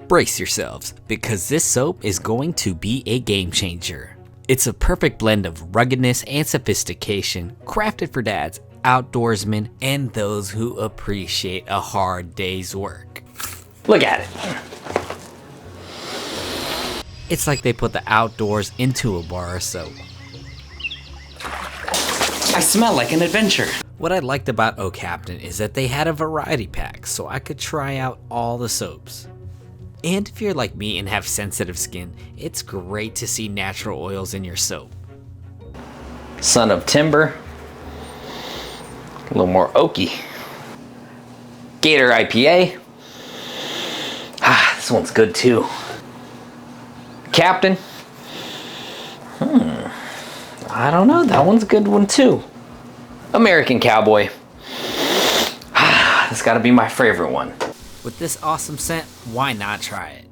Brace yourselves, because this soap is going to be a game changer. It's a perfect blend of ruggedness and sophistication, crafted for dads, outdoorsmen, and those who appreciate a hard day's work. Look at it. It's like they put the outdoors into a bar of soap. I smell like an adventure. What I liked about Oh Captain is that they had a variety pack, so I could try out all the soaps. And if you're like me and have sensitive skin, it's great to see natural oils in your soap. Son of Timber. A little more oaky. Gator IPA. Ah, this one's good too. Captain. I don't know, that one's a good one too. American Cowboy. Ah, that's gotta be my favorite one. With this awesome scent, why not try it?